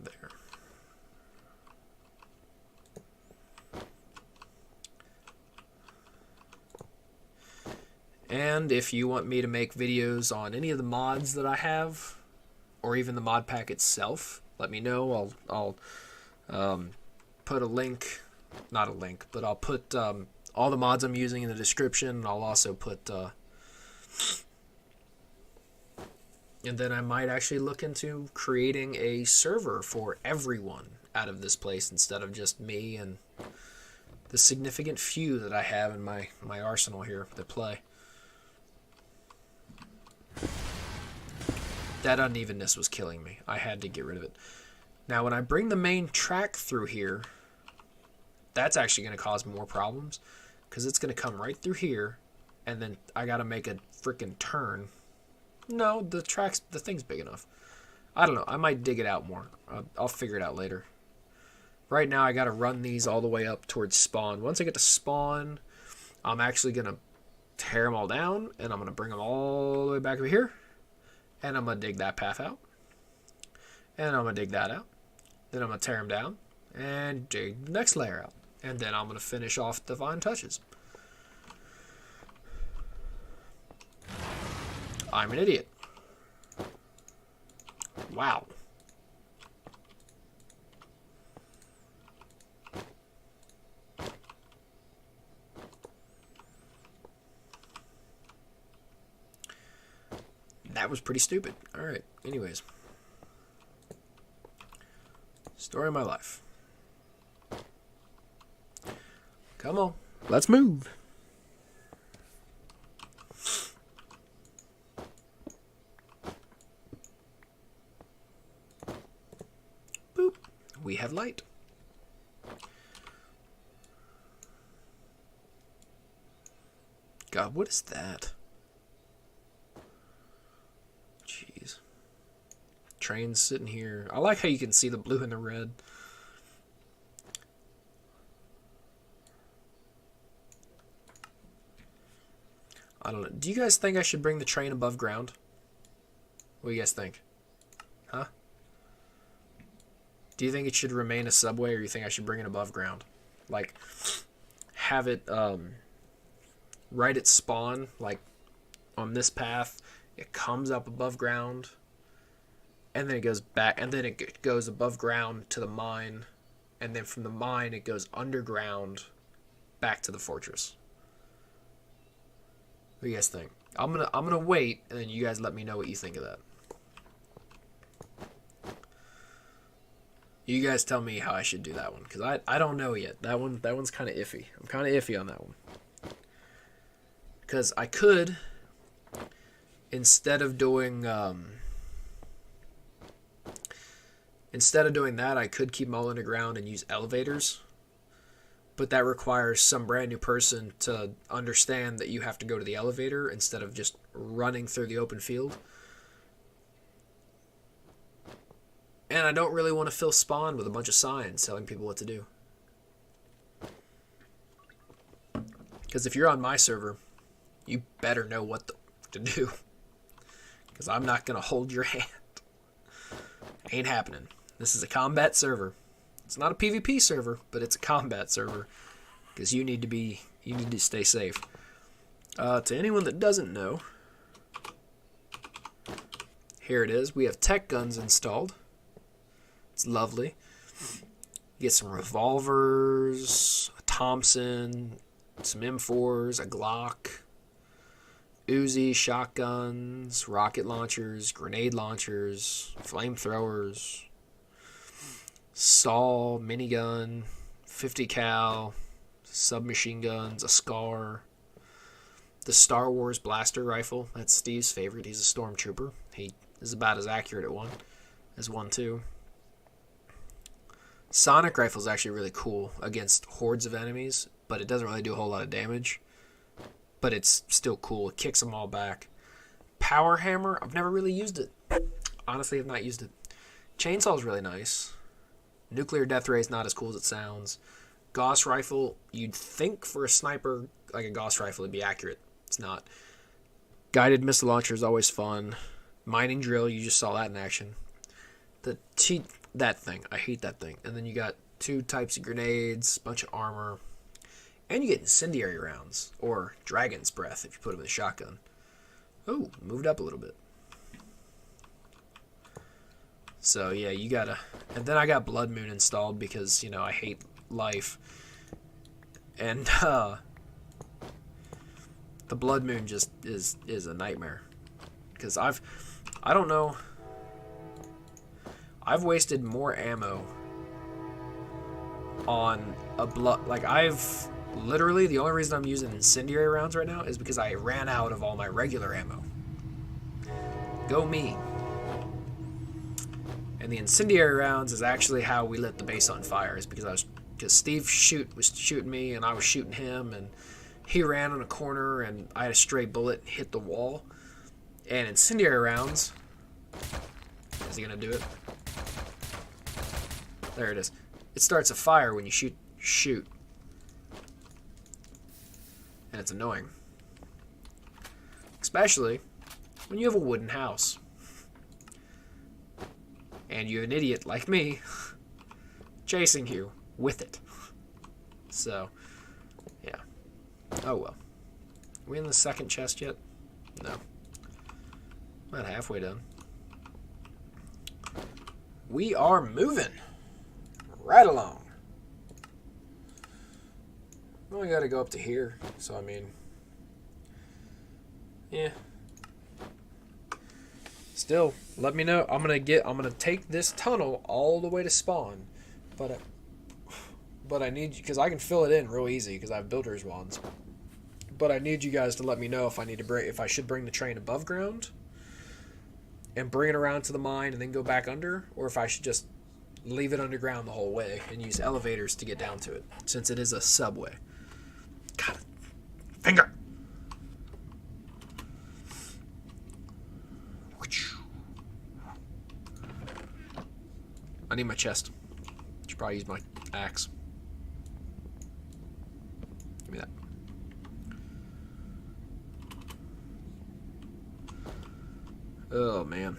There. And if you want me to make videos on any of the mods that I have, or even the mod pack itself, let me know. I'll put a link, not a link, but I'll put all the mods I'm using in the description. I'll also put, and then I might actually look into creating a server for everyone out of this place instead of just me and the significant few that I have in my arsenal here to play. That unevenness was killing me. I had to get rid of it. Now, when I bring the main track through here, that's actually going to cause more problems, because it's going to come right through here, and then I got to make a freaking turn. No, the thing's big enough. I don't know. I might dig it out more. I'll figure it out later. Right now, I got to run these all the way up towards spawn. Once I get to spawn, I'm actually going to tear them all down, and I'm going to bring them all the way back over here, and I'm going to dig that path out, and I'm going to dig that out. Then I'm going to tear them down and dig the next layer out, and then I'm going to finish off the fine touches. I'm an idiot. Wow. That was pretty stupid. Alright, anyways. Story of my life. Come on, let's move. Boop. We have light. God, what is that? Jeez. Train's sitting here. I like how you can see the blue and the red. I don't know. Do you guys think I should bring the train above ground? What do you guys think? Huh? Do you think it should remain a subway, or do you think I should bring it above ground? Like, have it, right at spawn, like, on this path, it comes up above ground, and then it goes back, and then it goes above ground to the mine, and then from the mine it goes underground back to the fortress. What do you guys think? I'm gonna wait, and then you guys let me know what you think of that. You guys tell me how I should do that one, because I don't know yet. That one's kind of iffy. I'm kind of iffy on that one. Because I could, instead of doing that, I could keep them all underground and use elevators. But that requires some brand new person to understand that you have to go to the elevator instead of just running through the open field. And I don't really want to fill spawn with a bunch of signs telling people what to do. Because if you're on my server, you better know what to do. Because I'm not going to hold your hand. Ain't happening. This is a combat server. It's not a PvP server, but it's a combat server. Because you need to stay safe. To anyone that doesn't know, here it is. We have tech guns installed. It's lovely. You get some revolvers, a Thompson, some M4s, a Glock, Uzi, shotguns, rocket launchers, grenade launchers, flamethrowers, SAW, minigun, 50 cal, submachine guns, a SCAR, the Star Wars blaster rifle. That's Steve's favorite. He's a stormtrooper. He is about as accurate at one as one too. Sonic rifle is actually really cool against hordes of enemies, but it doesn't really do a whole lot of damage. But it's still cool. It kicks them all back. Power hammer, I've never really used it. Honestly, I've not used it. Chainsaw is really nice. Nuclear death ray is not as cool as it sounds. Gauss rifle, you'd think for a sniper, like a Gauss rifle, would be accurate. It's not. Guided missile launcher is always fun. Mining drill, you just saw that in action. That thing, I hate that thing. And then you got 2 types of grenades, bunch of armor, and you get incendiary rounds, or dragon's breath if you put them in a shotgun. Oh, moved up a little bit. So yeah, you gotta. And then I got Blood Moon installed because, you know, I hate life. And the Blood Moon just is a nightmare. Because I don't know. I've wasted more ammo on a blood. Like, I've literally, the only reason I'm using incendiary rounds right now is because I ran out of all my regular ammo. Go me. And the incendiary rounds is actually how we lit the base on fire, is because Steve was shooting me and I was shooting him, and he ran on a corner and I had a stray bullet hit the wall. And incendiary rounds, Is he gonna do it? There it is. It starts a fire when you shoot. And it's annoying. Especially when you have a wooden house. And you're an idiot like me chasing you with it. So, yeah. Oh well. Are we in the second chest yet? No. About halfway done. We are moving right along. We only gotta go up to here, so I mean, yeah. Still, let me know. I'm gonna take this tunnel all the way to spawn, but I need, because I can fill it in real easy because I have builder's wands. But I need you guys to let me know if I should bring the train above ground and bring it around to the mine and then go back under, or if I should just leave it underground the whole way and use elevators to get down to it, since it is a subway. God, finger. I need my chest. Should probably use my axe. Give me that. Oh, man.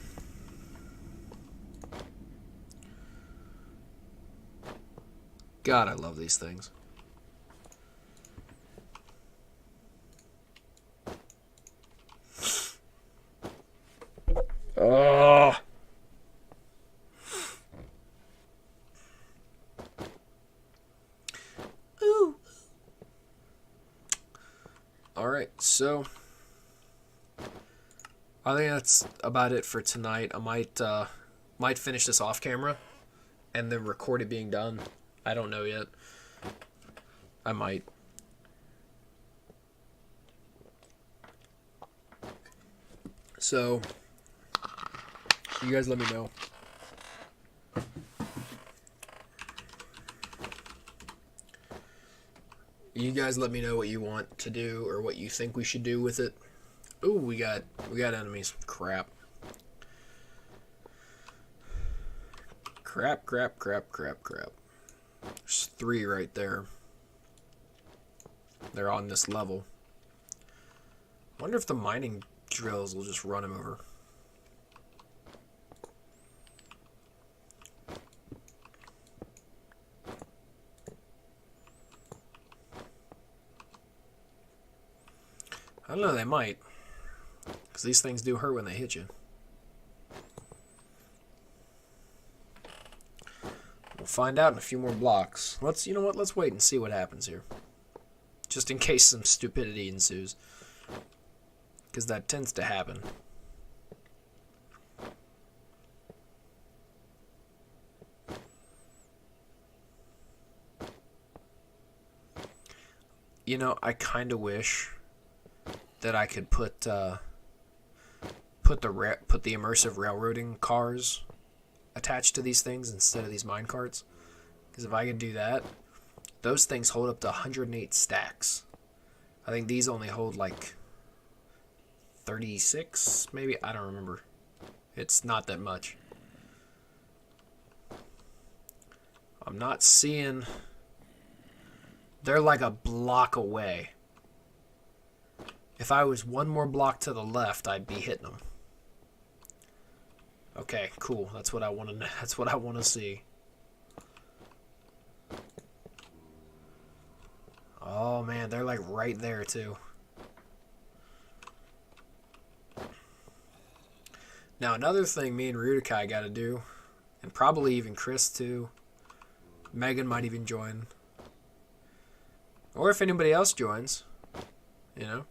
God, I love these things. Oh. Ooh. All right, so I think that's about it for tonight. I might finish this off camera and then record it being done. I don't know yet. I might. So, you guys let me know. You guys let me know what you want to do or what you think we should do with it. Ooh, we got enemies. Crap. Crap. There's 3 right there. They're on this level. Wonder if the mining drills will just run him over. I don't know, they might. Because these things do hurt when they hit you. We'll find out in a few more blocks. You know what? Let's wait and see what happens here. Just in case some stupidity ensues. Because that tends to happen. You know, I kind of wish that I could put the immersive railroading cars attached to these things instead of these mine carts. Because if I could do that, those things hold up to 108 stacks. I think these only hold like 36, maybe? I don't remember. It's not that much. I'm not seeing... They're like a block away. If I was one more block to the left, I'd be hitting them. Okay, cool. That's what I want to. That's what I want to see. Oh man, they're like right there too. Now another thing me and Rudikai got to do, and probably even Chris too. Megan might even join, or if anybody else joins, you know.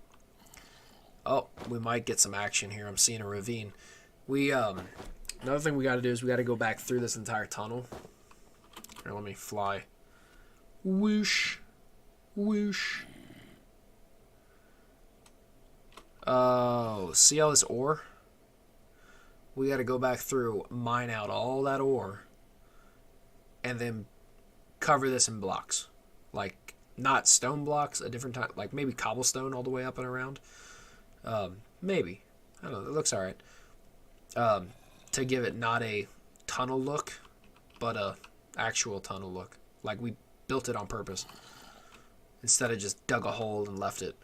Oh, we might get some action here. I'm seeing a ravine. Another thing we got to do is we got to go back through this entire tunnel. Here, let me fly. Whoosh. Whoosh. Oh, see all this ore? We got to go back through, mine out all that ore, and then cover this in blocks. Like, not stone blocks, a different type, like maybe cobblestone all the way up and around. Maybe. I don't know. It looks alright. to give it not a tunnel look, but a actual tunnel look. Like we built it on purpose instead of just dug a hole and left it.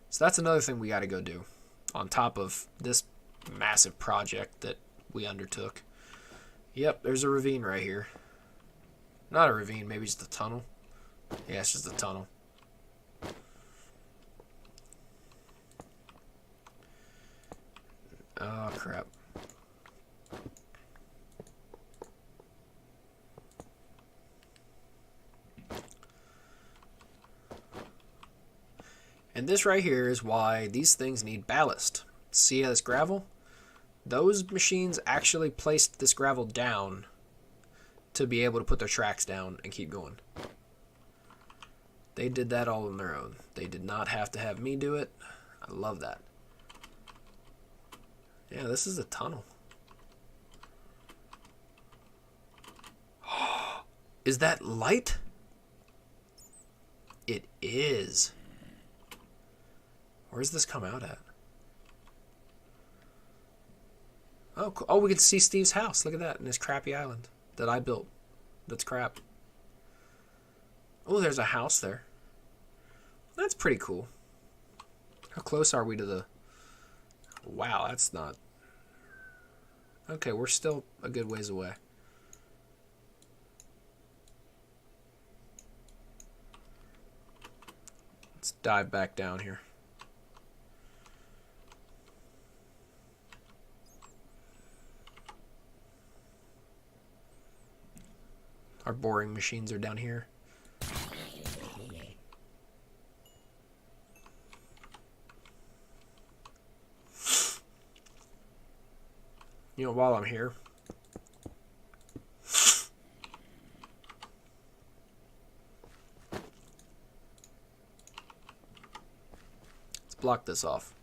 So that's another thing we got to go do on top of this massive project that we undertook. Yep, there's a ravine right here. Not a ravine, maybe just a tunnel. Yeah, it's just a tunnel. Oh, crap. And this right here is why these things need ballast. See this gravel? Those machines actually placed this gravel down to be able to put their tracks down and keep going. They did that all on their own. They did not have to have me do it. I love that. Yeah, this is a tunnel. Is that light? It is. Where's this come out at? Oh, cool. Oh, we can see Steve's house. Look at that, in his crappy island that I built. That's crap. Oh, there's a house there. That's pretty cool. How close are we to the... Wow, that's not... Okay, we're still a good ways away. Let's dive back down here. Our boring machines are down here. You know, while I'm here, let's block this off.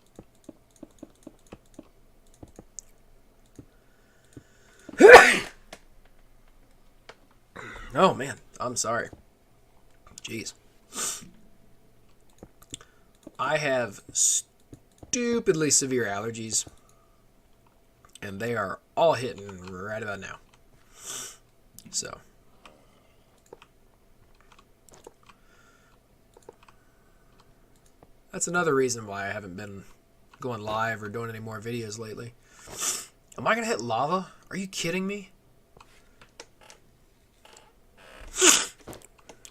Oh man, I'm sorry. Jeez. I have stupidly severe allergies, and they are all hitting right about now. So. That's another reason why I haven't been going live or doing any more videos lately. Am I going to hit lava? Are you kidding me?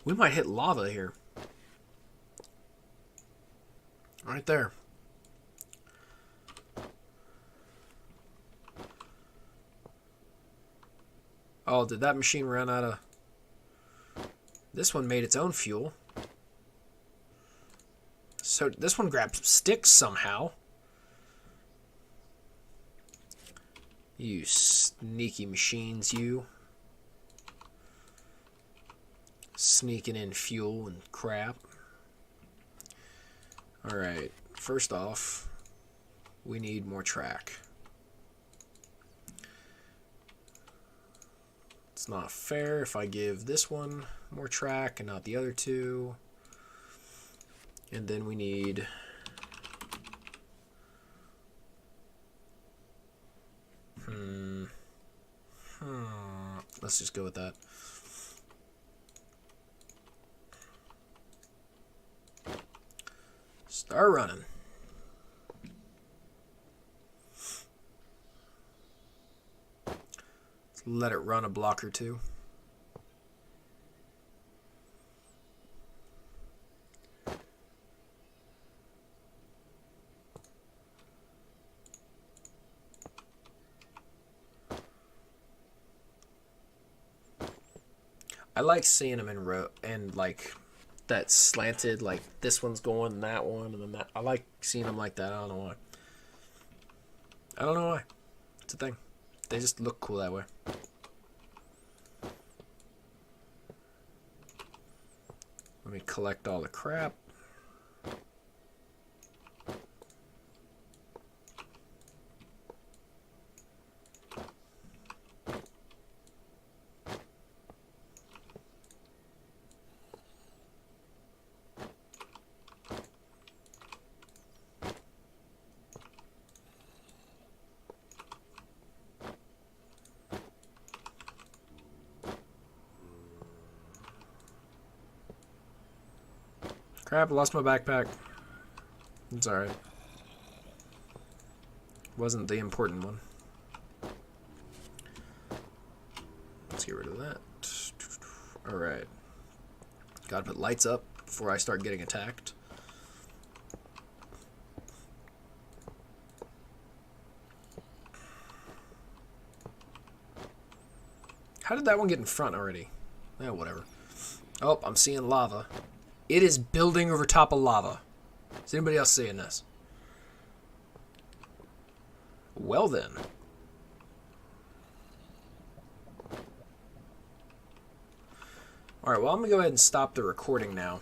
We might hit lava here. Right there. Oh, did that machine run out of... This one made its own fuel. So this one grabbed sticks somehow. You sneaky machines, you. Sneaking in fuel and crap. Alright, first off, we need more track. It's not fair if I give this one more track and not the other two. And then we need... Let's just go with that. Start running. Let's let it run a block or two. I like seeing them in row and like that slanted, like this one's going and that one and then that. I like seeing them like that. I don't know why. I don't know why. It's a thing. They just look cool that way. Let me collect all the crap. Crap, I lost my backpack. It's alright. Wasn't the important one. Let's get rid of that. Alright. Gotta put lights up before I start getting attacked. How did that one get in front already? Eh, whatever. Oh, I'm seeing lava. It is building over top of lava. Is anybody else seeing this? Well then. Alright, well I'm going to go ahead and stop the recording now.